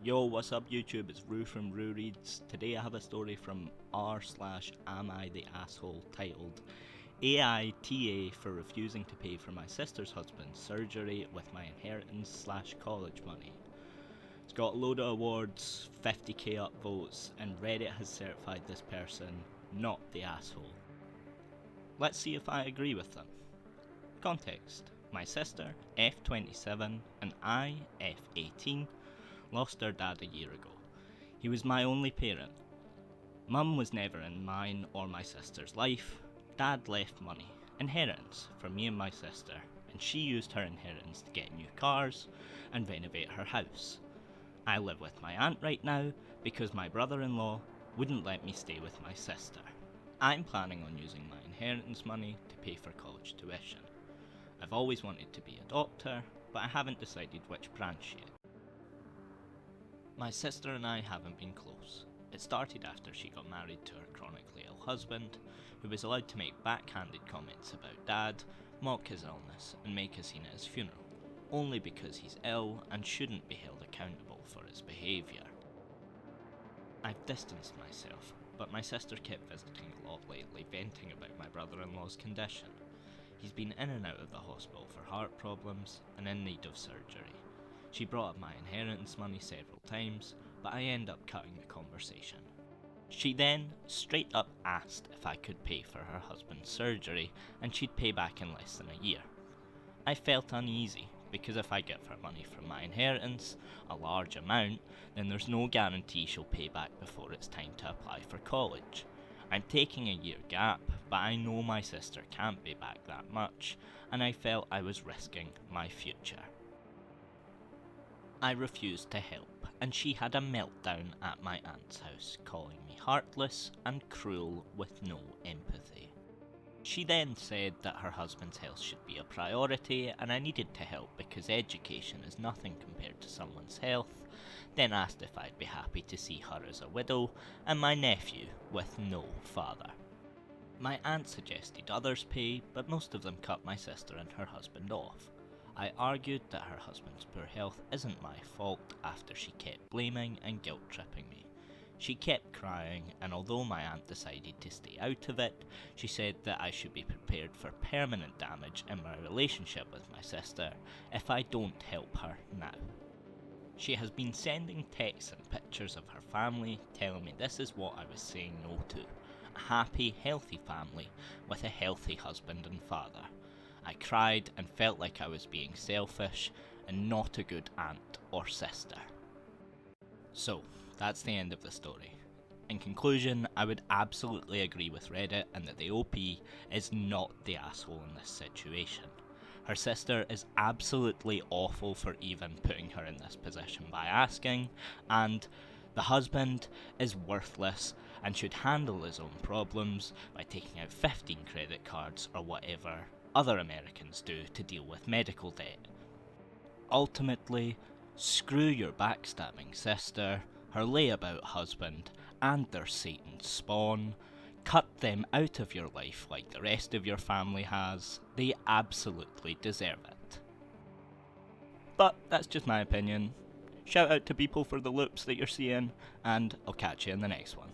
Yo, what's up YouTube? It's Rue from Rue Reads. Today I have a story from r/Am I the Asshole titled AITA for refusing to pay for my sister's husband's surgery with my inheritance/college money. It's got a load of awards, 50k upvotes, and Reddit has certified this person not the asshole. Let's see if I agree with them. Context: my sister, F27, and I, F18, lost her dad a year ago. He was my only parent. Mum was never in mine or my sister's life. Dad left money, inheritance, for me and my sister, and she used her inheritance to get new cars and renovate her house. I live with my aunt right now because my brother-in-law wouldn't let me stay with my sister. I'm planning on using my inheritance money to pay for college tuition. I've always wanted to be a doctor, but I haven't decided which branch yet. My sister and I haven't been close. It started after she got married to her chronically ill husband, who was allowed to make backhanded comments about Dad, mock his illness, and make a scene at his funeral, only because he's ill and shouldn't be held accountable for his behaviour. I've distanced myself, but my sister kept visiting a lot lately, venting about my brother-in-law's condition. He's been in and out of the hospital for heart problems and in need of surgery. She brought up my inheritance money several times, but I end up cutting the conversation. She then straight up asked if I could pay for her husband's surgery, and she'd pay back in less than a year. I felt uneasy, because if I give her money from my inheritance, a large amount, then there's no guarantee she'll pay back before it's time to apply for college. I'm taking a year gap, but I know my sister can't pay back that much, and I felt I was risking my future. I refused to help, and she had a meltdown at my aunt's house, calling me heartless and cruel with no empathy. She then said that her husband's health should be a priority and I needed to help because education is nothing compared to someone's health, then asked if I'd be happy to see her as a widow and my nephew with no father. My aunt suggested others pay, but most of them cut my sister and her husband off. I argued that her husband's poor health isn't my fault after she kept blaming and guilt-tripping me. She kept crying, and although my aunt decided to stay out of it, she said that I should be prepared for permanent damage in my relationship with my sister if I don't help her now. She has been sending texts and pictures of her family telling me this is what I was saying no to. A happy, healthy family with a healthy husband and father. I cried and felt like I was being selfish and not a good aunt or sister. So, that's the end of the story. In conclusion, I would absolutely agree with Reddit and that the OP is not the asshole in this situation. Her sister is absolutely awful for even putting her in this position by asking, and the husband is worthless and should handle his own problems by taking out 15 credit cards or whatever other Americans do to deal with medical debt. Ultimately, screw your backstabbing sister, her layabout husband, and their Satan spawn. Cut them out of your life like the rest of your family has. They absolutely deserve it. But that's just my opinion. Shout out to people for the loops that you're seeing, and I'll catch you in the next one.